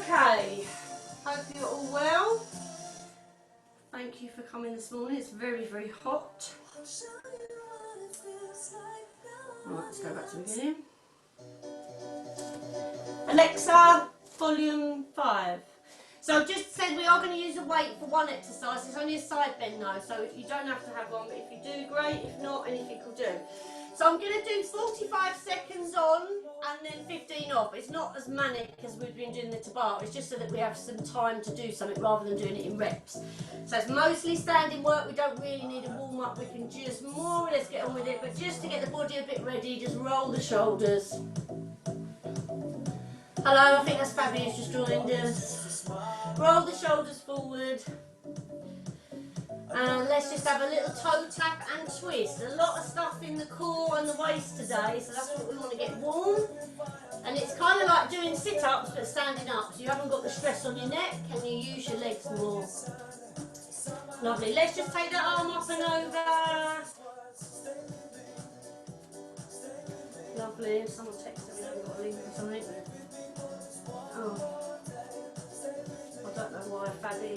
Okay, hope you're all well. Thank you for coming this morning. It's very, very hot. Right, let's go back to the beginning. Alexa, volume 5. So I've just said we are going to use a weight for one exercise. It's only a side bend though, so you don't have to have one, but if you do, great. If not, anything will do. So I'm going to do 45 seconds on and then 15 off. It's not as manic as we've been doing the Tabata. It's just so that we have some time to do something rather than doing it in reps. So it's mostly standing work. We don't really need a warm up. We can just more or less get on with it. But just to get the body a bit ready, just roll the shoulders. Hello, I think that's Fabi who's just joined us. Roll the shoulders forward. And let's just have a little toe tap and twist. A lot of stuff in the core and the waist today, so that's what we want to get warm. And it's kind of like doing sit-ups but standing up, so you haven't got the stress on your neck and you use your legs more. Lovely. Let's just take that arm up and over. Lovely. Someone texted me, I've got a link or something. Oh. I don't know why, Fabi.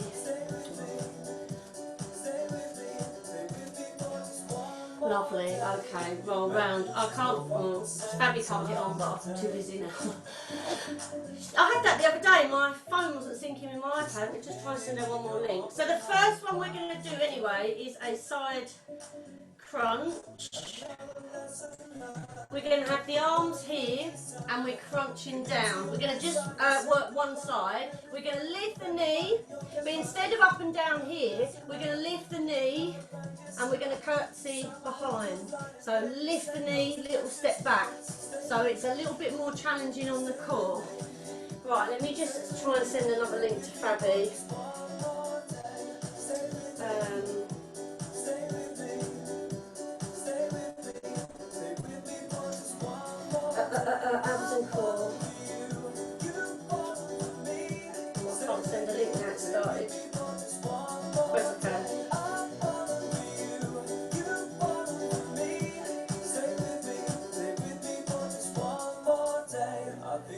Lovely, okay, roll round. I can't, Fabi can't get on, but I'm too busy now. I had that the other day, my phone wasn't syncing with my iPad. We're just trying to send her one more link. So the first one we're going to do anyway is a side crunch. We're going to have the arms here and we're crunching down. We're going to just work one side. We're going to lift the knee, but instead of up and down here, we're going to lift the knee and we're going to curtsy behind. So lift the knee, little step back. So it's a little bit more challenging on the core. Right, let me just try and send another link to Fabi. Abs and core. I can't send a link now, it started. Where's the pen?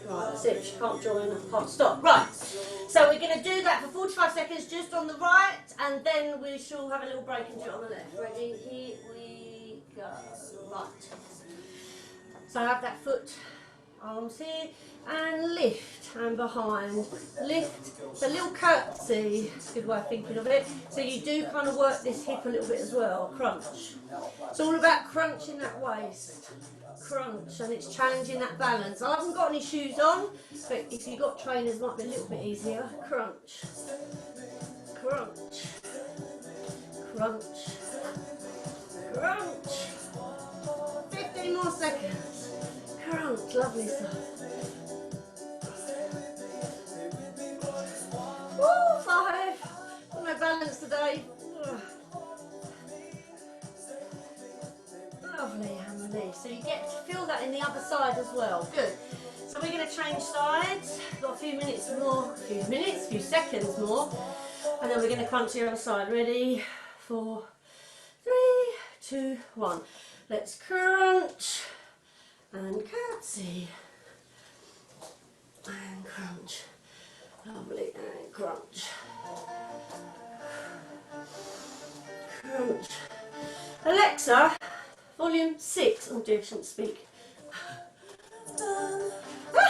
Right, that's it, she can't join, I can't stop. Right, so we're going to do that for 45 seconds just on the right, and then we shall have a little break and do it on the left. Ready? Here we go. Right. So I have that foot, arms here, and lift and behind. Lift, it's a little curtsy, good way of thinking of it. So you do kind of work this hip a little bit as well, crunch. It's all about crunching that waist. Crunch, and it's challenging that balance. I haven't got any shoes on, but if you've got trainers it might be a little bit easier. Crunch, crunch, crunch, crunch. 15 more seconds. Crunch, lovely stuff. Woo, 5. Got no balance today. Lovely, Emily. So you get to feel that in the other side as well. Good. So we're going to change sides. Got a few minutes more, few seconds more. And then we're going to crunch the other side. Ready? 4, 3, 2, 1. Let's crunch. And curtsy. And crunch. Lovely. And crunch. Crunch. Alexa, volume 6. Oh dear, I shouldn't speak. I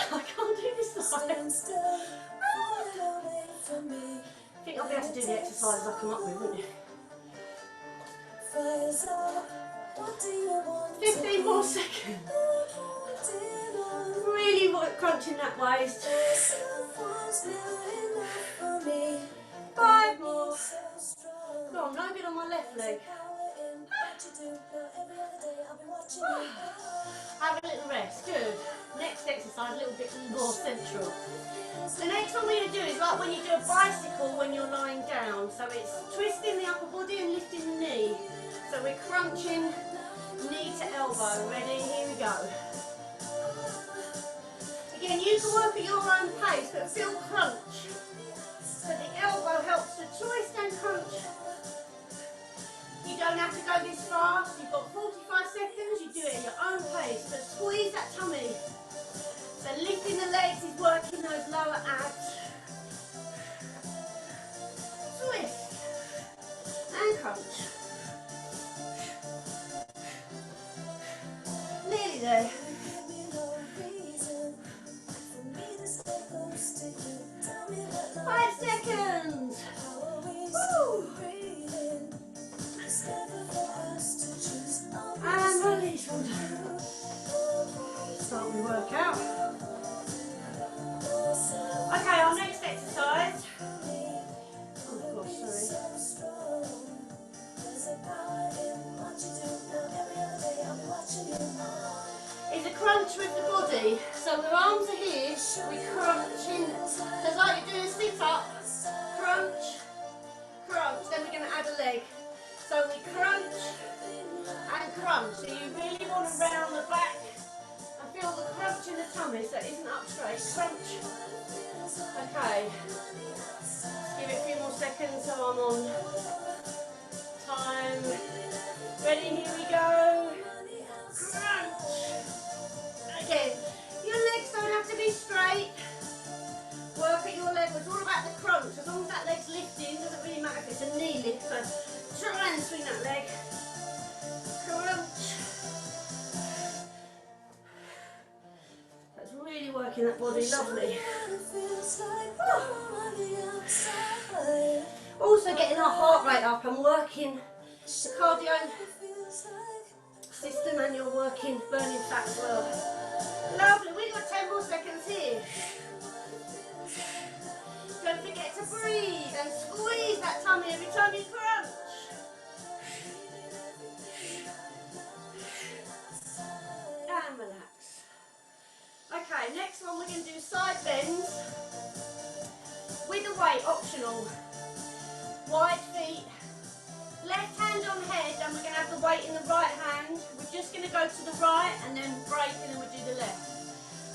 can't do this side. I think I'll be able to do the exercises I come up with, wouldn't you? 15 more seconds. Really crunching that waist. 5 more. Go on, no good on my left leg. Have a little rest, good. Next exercise, a little bit more central. The next one we're going to do is like when you do a bicycle when you're lying down. So it's twisting the upper body and lifting the knee. So we're crunching knee to elbow. Ready? Here we go. Again, you can work at your own pace, but feel crunch. So the elbow helps to twist and crunch. You don't have to go this fast. You've got 45 seconds. You do it at your own pace. So squeeze that tummy. So lifting the legs is working those lower abs. crunch. Nearly there. 5 seconds. Woo. And release. Start my workout. Okay, our next exercise. Oh gosh, sorry. Is a crunch with the body. So the arms are here, we crunch in. So it's like you're doing a sit up, crunch, crunch, then we're going to add a leg. So we crunch and crunch. So you really want to round the back and feel the crunch in the tummy so it isn't up straight. Crunch. Okay. Give it a few more seconds so I'm on time. Ready, here we go. Crunch. Again, your legs don't have to be straight. Work at your leg. It's all about the crunch. As long as that leg's lifting, doesn't really matter if it's a knee lift. So try and swing that leg. Crunch. That's really working that body. Lovely. Also getting our heart rate up and working the cardio system, and you're working burning fat as well. Lovely, we've got 10 more seconds here. Don't forget to breathe and squeeze that tummy every time you crunch. And relax. Okay, next one we're going to do side bends with a weight, optional. Wide feet. Left hand on head, and we're going to have the weight in the right hand. We're just going to go to the right and then break, and then we'll do the left.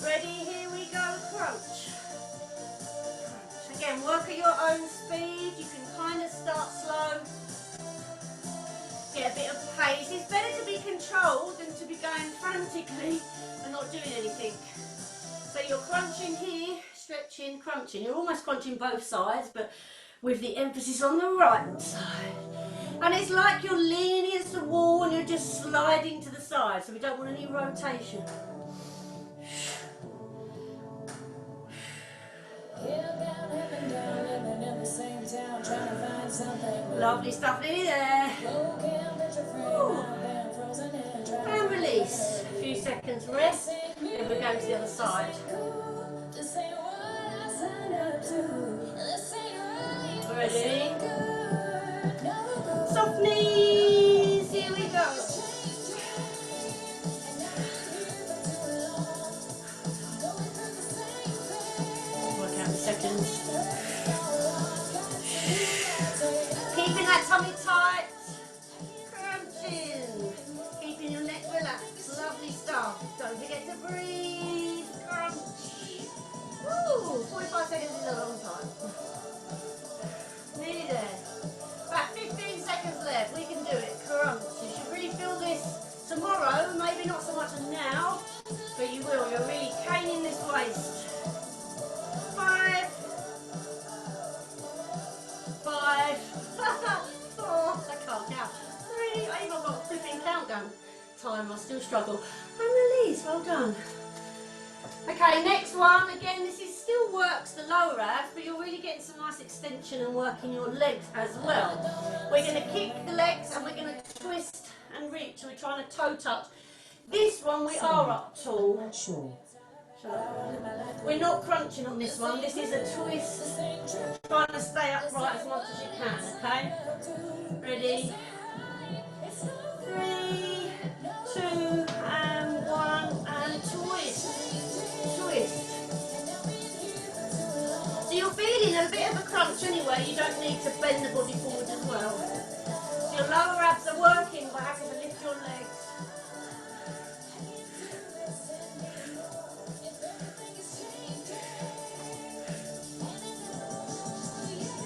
Ready? Here we go. Crunch. Crunch. Again, work at your own speed. You can kind of start slow. Get a bit of pace. It's better to be controlled than to be going frantically and not doing anything. So you're crunching here, stretching, crunching. You're almost crunching both sides, but with the emphasis on the right side. And it's like you're leaning against the wall and you're just sliding to the side, so we don't want any rotation. Lovely stuff, nearly there. Ooh. And release. A few seconds rest, then we go to the other side. Ready? Soft knees, here we go. Work out in seconds. Keeping that tummy tight. Crunching. Keeping your neck relaxed. Lovely stuff. Don't forget to breathe. Crunch. Woo! 45 seconds is a long time. Nearly there. About 15 seconds left. We can do it. Crunch. You should really feel this tomorrow. Maybe not so much as now, but you will. You're really caning this waist. 5, 5, 4, I can't count. 3, I even got a flipping countdown time. I still struggle. And release. Well done. Okay, next one. Again, this is still works the lower abs, but you're really getting some nice extension and working your legs as well. We're going to kick the legs and we're going to twist and reach. So we're trying to toe touch. This one we are up tall. We're not crunching on this one. This is a twist. Trying to stay upright as much as you can, okay? Ready? 3, 2, and 1, and twist. Twist. So you're feeling a bit of a crunch anyway. You don't need to bend the body forward as well. So your lower abs are working by having to lift your legs.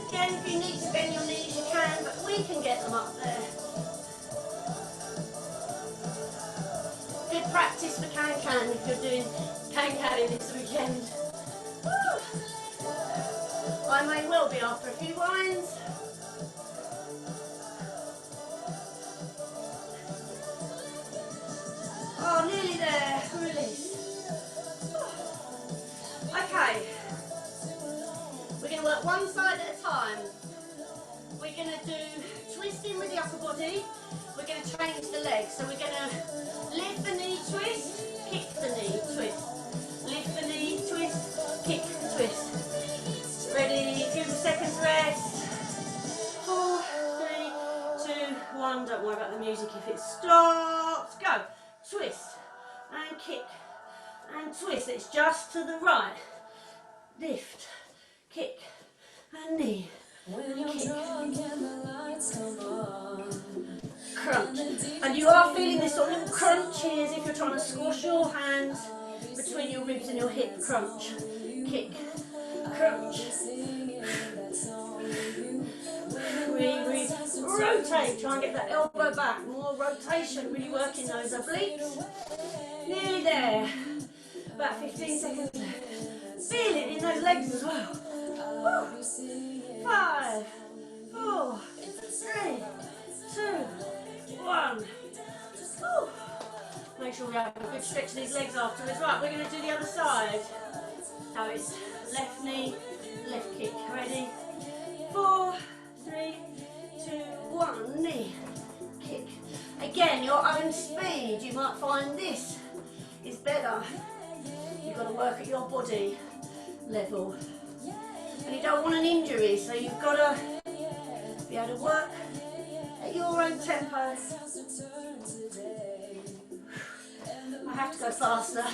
Again, if you need to bend your knees, you can, but we can get them up there. Good practice for can-can if you're doing can-canning this weekend. Woo! I may well be after a few wines. Nearly there. Release. Okay. We're going to work one side at a time. We're going to do twisting with the upper body. We're going to change the legs. So we're going to lift the knee, twist, kick the knee, twist. Lift the knee, twist, kick, twist. Ready? Few seconds rest. 4, 3, 2, 1. Don't worry about the music if it stops. Go. Twist and kick and twist. It's just to the right. Lift, kick and knee. Kick. Crunch. And you are feeling this sort of little crunchy as if you're trying to squash your hands between your ribs and your hip. Crunch. Kick. Crunch. Rotate. Try and get that elbow back. More rotation. Really working those obliques. Nearly there. About 15 seconds left. Feel it in those legs as well. Woo. 5, 4, 3, 2, 1. Woo. Make sure we have a good stretch of these legs afterwards. Right, we're going to do the other side. So it's left knee, left kick. Ready? 4, 3, 2, 1. Knee, kick. Again, your own speed. You might find this is better. You've got to work at your body level. And you don't want an injury, so you've got to be able to work at your own tempo. I have to go faster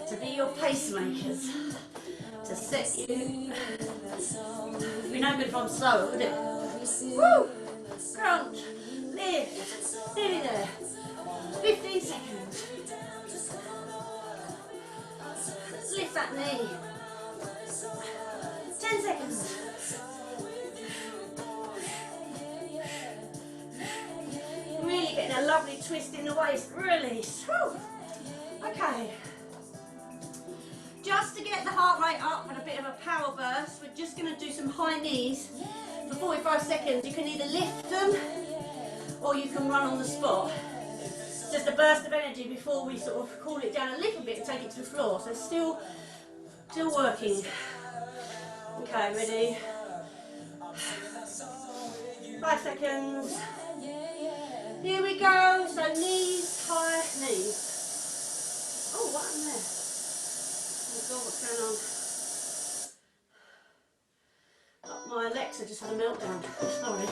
to be your pacemakers, to set you. It'd be no good if I'm slower, would it? Woo! Crunch, lift, nearly there. 15 seconds. Lift that knee. 10 seconds. Really getting a lovely twist in the waist. Release. Woo. Okay. Just to get the heart rate up and a bit of a power burst, we're just going to do some high knees for 45 seconds. You can either lift them or you can run on the spot. Just a burst of energy before we sort of cool it down a little bit and take it to the floor. So still working. Okay, ready? 5 seconds. Here we go. So knees, high knees. Oh, what in there? Oh God, what's going on? Oh, my Alexa just had a meltdown. Sorry.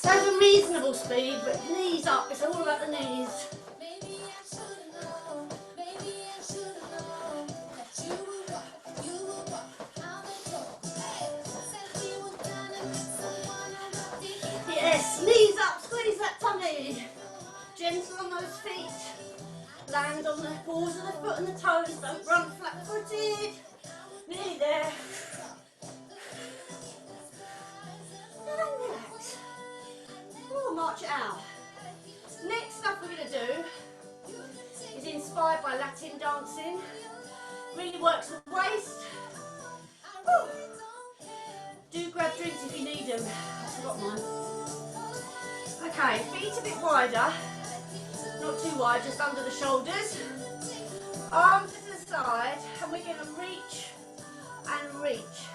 That's a reasonable speed, but knees up. It's all about the knees. Yes, knees up, squeeze that tummy. Gentle on those feet. Land on the balls of the foot and the toes. Don't run flat-footed. Nearly there. And relax. We'll march it out. Next stuff we're going to do is inspired by Latin dancing. Really works the waist. Woo. Do grab drinks if you need them. I forgot mine. Okay, feet a bit wider. Not too wide, just under the shoulders. Arms to the side, and we're going to reach and reach.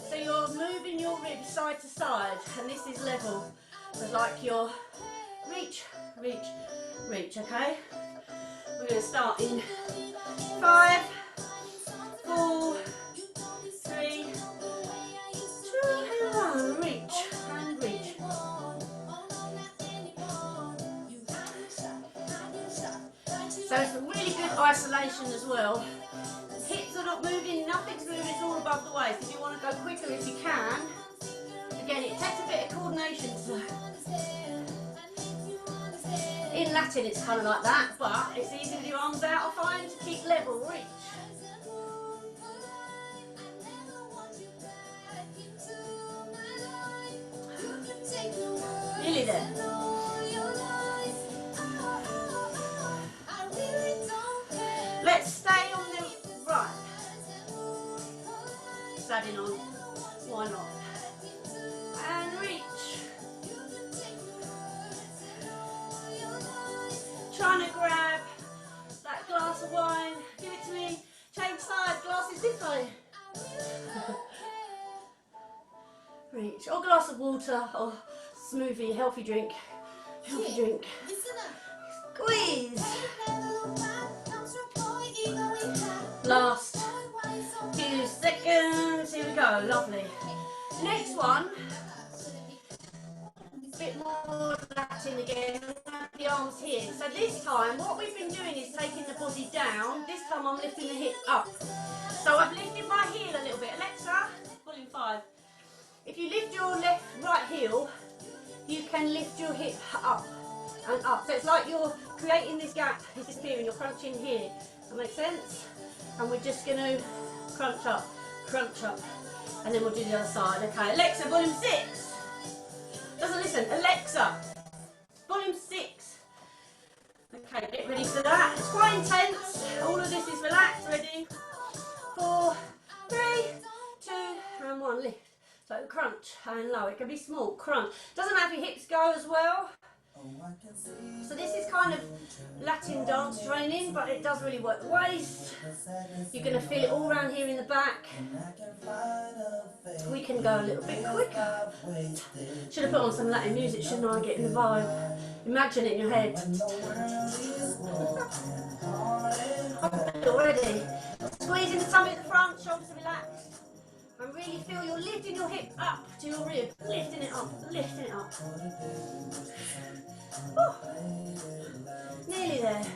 So you're moving your ribs side to side, and this is level. So like your reach, reach, reach, okay? We're going to start in 5, 4, 3, 2, and 1. Reach and reach. So it's a really good isolation as well. Hips are not moving, nothing's moving, it's all above the waist. If you want to go quicker, if you can. Again, it takes a bit of coordination. So in Latin it's kind of like that, but it's easy with your arms out, I find, to keep level. Reach. Nearly there. Let's stay on the right. Standing on. Why not? And reach. trying to grab that glass of wine. Give it to me. Change sides. Glasses this way. Reach. Or glass of water or smoothie. Healthy drink. Healthy drink. Squeeze. Last few seconds. Here we go. Lovely. Next one. A bit more Latin again. The arms here. So this time, what we've been doing is taking the body down. This time I'm lifting the hip up. So I've lifted my heel a little bit. Alexa, volume 5. If you lift your right heel, you can lift your hip up and up. So it's like you're creating this gap, it's disappearing, you're crunching here. That makes sense? And we're just going to crunch up, and then we'll do the other side. Okay, Alexa, volume 6. Doesn't listen. Alexa, volume 6. Okay, get ready for that. It's quite intense. All of this is relaxed. Ready? 4, 3, 2, and 1. Lift. So crunch and low. It can be small. Crunch. Doesn't matter if your hips go as well. So this is kind of Latin dance training, but it does really work the waist. You're going to feel it all around here in the back. We can go a little bit quicker. Should have put on some Latin music, shouldn't I? Get in the vibe. Imagine it in your head. Already. Squeezing the tummy at the front, shoulders are relaxed. And really feel you're lifting your hip up to your rib. Lifting it up, lifting it up. Whew. Nearly there.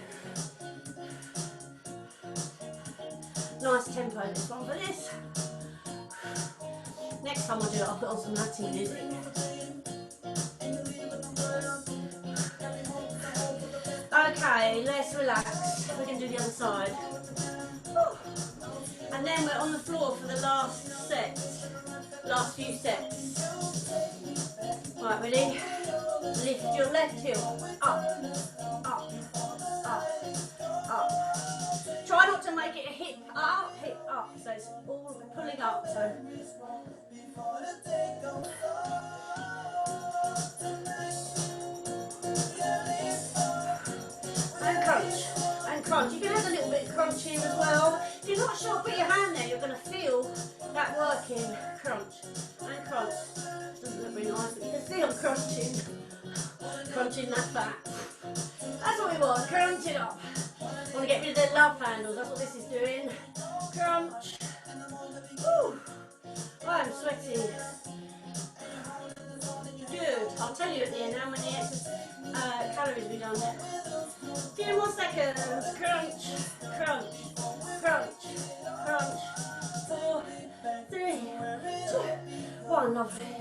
Nice tempo this one for this. Next time I do it, I'll put on some Latin music. Okay, let's relax. We're going to do the other side. Whew. And then we're on the floor for the last set. Last few sets. Right, ready? Lift your left heel. Up, up, up, up. Try not to make it a hip up, so it's all pulling up. So. And crunch, and crunch. You can add a little bit of crunch here as well. If you're not sure, put your hand there. You're going to feel that working. Crunch and crunch. Doesn't look very nice, but you can see I'm crunching. Crunching that fat. That's what we want. Crunch it up. Want to get rid of the love handles. That's what this is doing. Crunch. Woo. I'm sweating. Good. I'll tell you at the end how many calories we've done there. Few more seconds. Crunch, crunch, crunch, crunch. 4, 3, 2, 1. Lovely.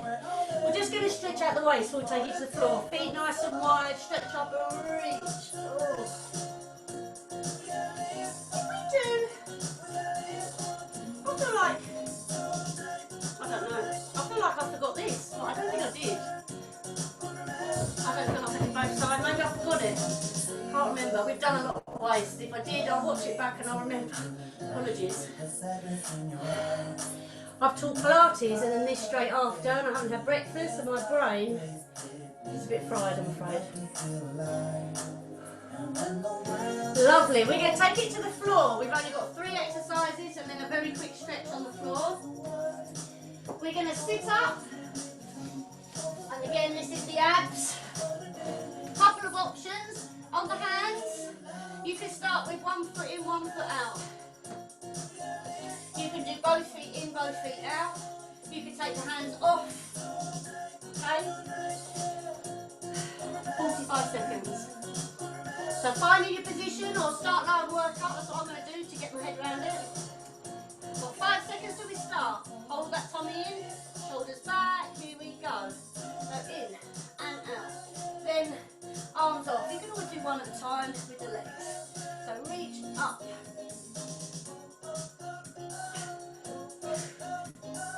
We're just going to stretch out the waist before we take it to the floor. Feet nice and wide. Stretch up and reach. Oh. We do. I feel like, I don't know. I feel like I forgot this. But I don't think I did. I don't think I did both sides. Maybe I forgot it. Can't remember. We've done a lot of waist. If I did, I'll watch it back and I'll remember. Apologies. I've taught Pilates and then this straight after, and I haven't had breakfast, and my brain is a bit fried, I'm afraid. Lovely. We're going to take it to the floor. We've only got 3 exercises and then a very quick stretch on the floor. We're going to sit up, and again this is the abs. Couple of options on the hands. You can start with 1 foot in, 1 foot out. You can do both feet in, both feet out. You can take the hands off. Okay? 45 seconds. So finding your position or starting our workout, that's what I'm going to do to get my head around it. Got 5 seconds till we start. Hold that tummy in, shoulders back, here we go. So in and out. Then arms off. You can always do one at a time with the legs. So reach up.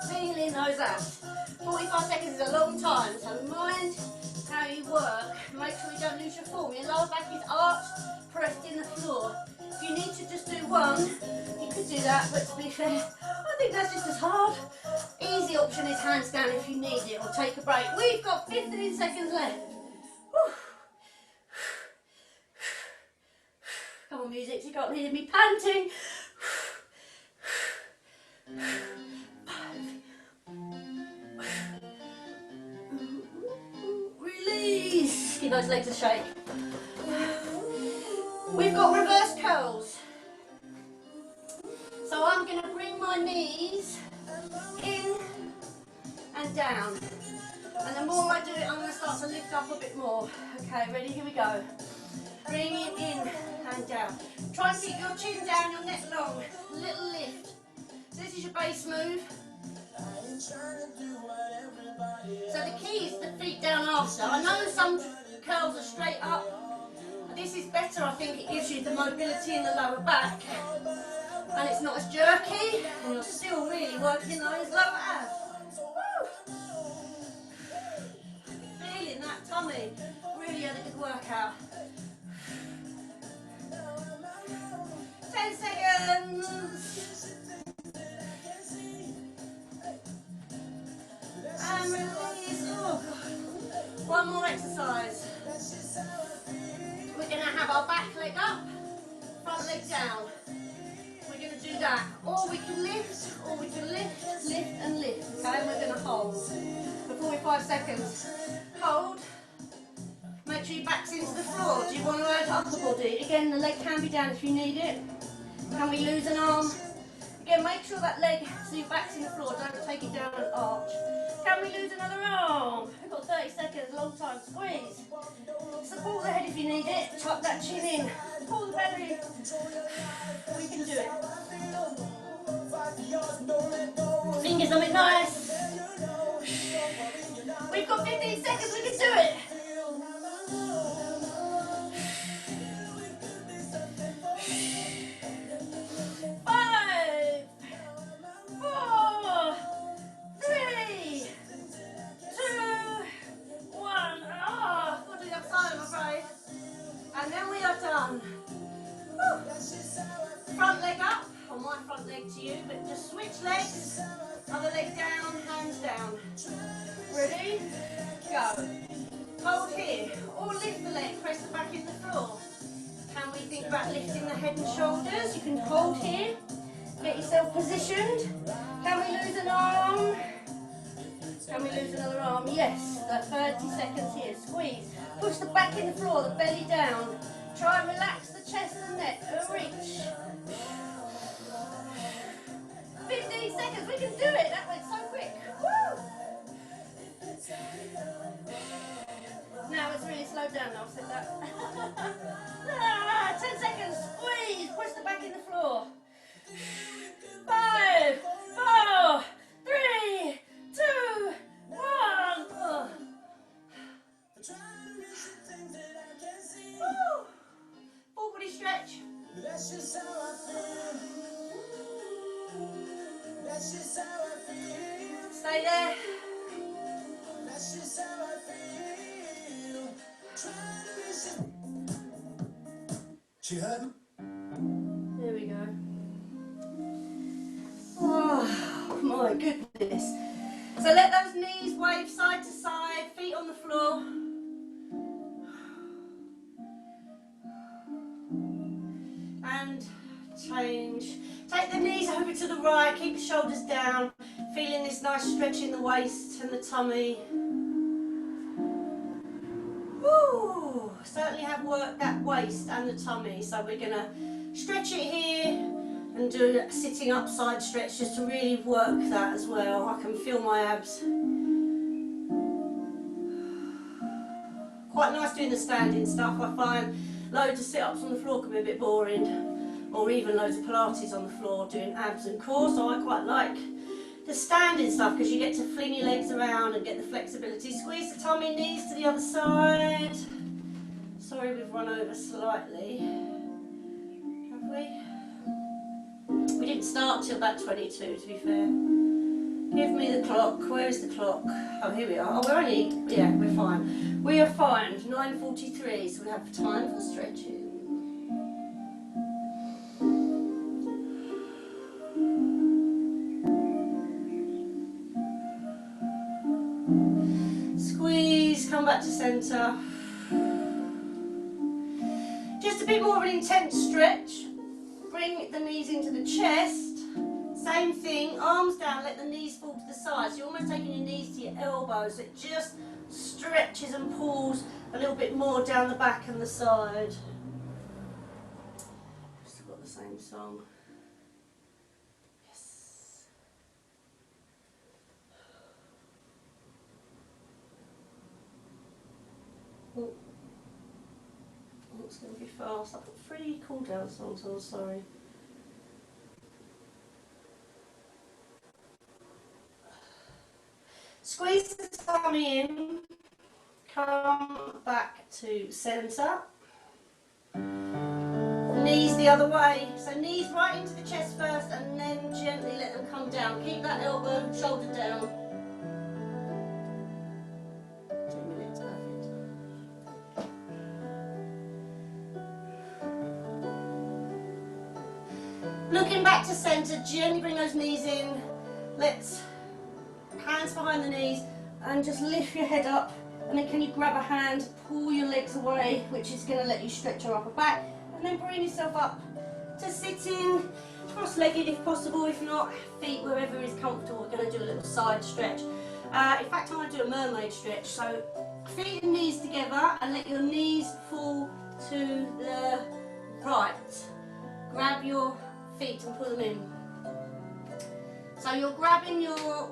Feeling those abs. 45 seconds is a long time, so mind how you work. Make sure you don't lose your form. Your lower back is arched, pressed in the floor. If you need to just do one, you could do that, but to be fair, I think that's just as hard. Easy option is handstand if you need it, or take a break. We've got 15 seconds left. Whew. background music so you can't hear me panting. 5. Release. Give those legs a shake. We've got reverse curls. So I'm going to bring my knees in and down. And the more I do it, I'm going to start to lift up a bit more. Okay, ready? Here we go. Bring it in and down. Try and keep your chin down, your neck long. Little lift. So this is your base move. So the key is the feet down after. I know some curls are straight up. This is better, I think. It gives you the mobility in the lower back. And it's not as jerky. And you're still really working those lower abs. Feeling that tummy. Really had a good workout. 10 seconds. And release. Oh, God. One more exercise. We're going to have our back leg up, front leg down. We're going to do that. Or we can lift, or we can lift, lift and lift. Okay, and we're going to hold for 45 seconds. Hold. Make sure your back's into the floor. Do you want to add upper body? Again, the leg can be down if you need it. Can we lose an arm? Again, make sure that leg, so your back's in the floor, don't take it down an arch. Can we lose another arm? We've got 30 seconds, long time, squeeze. Support the head if you need it, tuck that chin in, pull the belly. We can do it. Fingers on it, nice. We've got 15 seconds, we can do it. 5, 4, 3, 2, 1. Oh, got to do the other side, I'm afraid. And then we are done. Woo. Front leg up, or my front leg to you, but just switch legs. Other leg down, hands down. Ready? Go. Hold here, or lift the leg, press the back in the floor. Can we think about lifting the head and shoulders? You can hold here, get yourself positioned. Can we lose an arm? Can we lose another arm? Yes, got 30 seconds here. Squeeze. Push the back in the floor, the belly down. Try and relax the chest and neck. Reach. 15 seconds, we can do it. That went so quick. Woo! Now it's really slowed down, I'll set that. 10 seconds, squeeze, push the back in the floor. 5, 4, 3, 2, 1. Oh. Woo. Full body stretch. That's just how I feel. That's just how I feel. Stay there. That's just how I feel. There we go. Oh my goodness. So let those knees wave side to side, feet on the floor. And change. Take the knees over to the right, keep the shoulders down, feeling this nice stretch in the waist and the tummy. Woo! Certainly have worked that waist and the tummy, so we're going to stretch it here and do a sitting up side stretch just to really work that as well. I can feel my abs. Quite nice doing the standing stuff. I find loads of sit-ups on the floor can be a bit boring, or even loads of Pilates on the floor doing abs and core, so I quite like the standing stuff because you get to fling your legs around and get the flexibility. Squeeze the tummy, knees to the other side. Sorry, we've run over slightly. Have we? We didn't start till about 22, to be fair. Give me the clock. Where is the clock? Oh, here we are. Oh, we're only, yeah, we're fine. We are fine. 9:43, so we have time for stretching. Squeeze, come back to centre. Just a bit more of an intense stretch. Bring the knees into the chest. Same thing, arms down, let the knees fall to the side. So you're almost taking your knees to your elbows. So it just stretches and pulls a little bit more down the back and the side. Still got the same song. Yes. Oh, it's going to be fast. I've got 3 cool down songs on, sorry. Squeeze the tummy in, come back to centre, knees the other way, so knees right into the chest first and then gently let them come down, keep that elbow and shoulder down. 2 minutes, perfect. Looking back to centre, gently bring those knees in, let's hands behind the knees and just lift your head up, and then can you grab a hand, pull your legs away, which is going to let you stretch your upper back, and then bring yourself up to sitting, cross-legged if possible, if not, feet wherever is comfortable. We're going to do a little side stretch. In fact, I'm going to do a mermaid stretch, so feet and knees together and let your knees fall to the right. Grab your feet and pull them in. So you're grabbing your,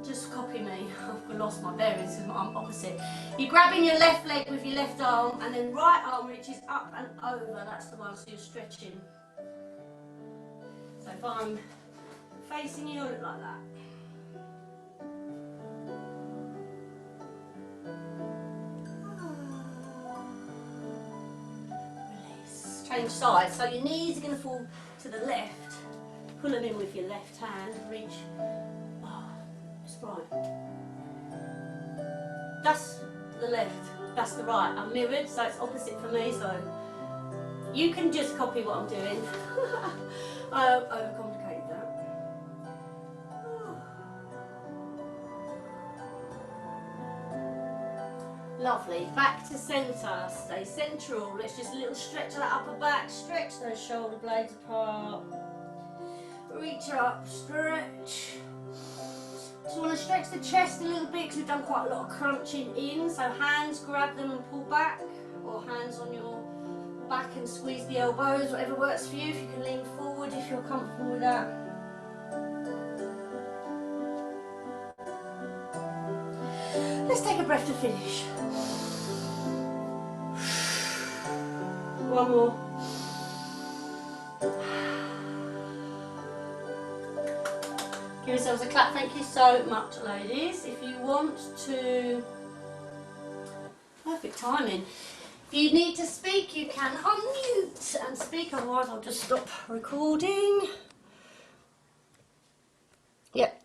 just copy me, I've lost my bearings because I'm opposite. You're grabbing your left leg with your left arm and then right arm reaches up and over, that's the one, so you're stretching. So if I'm facing you, I look like that. Release. Change sides, so your knees are going to fall to the left. Pull them in with your left hand, reach. Right. That's the left, that's the right. I'm mirrored, so it's opposite for me, so you can just copy what I'm doing. I overcomplicated that. Lovely. Back to centre. Stay central. Let's just a little stretch of that upper back. Stretch those shoulder blades apart. Reach up, stretch. Just want to stretch the chest a little bit because we've done quite a lot of crunching in. So hands, grab them and pull back, or hands on your back and squeeze the elbows, whatever works for you. If you can lean forward if you're comfortable with that. Let's take a breath to finish. One more. Give yourselves a clap. Thank you so much, ladies. If you want to, perfect timing. If you need to speak, you can unmute and speak, otherwise I'll just stop recording. Yep.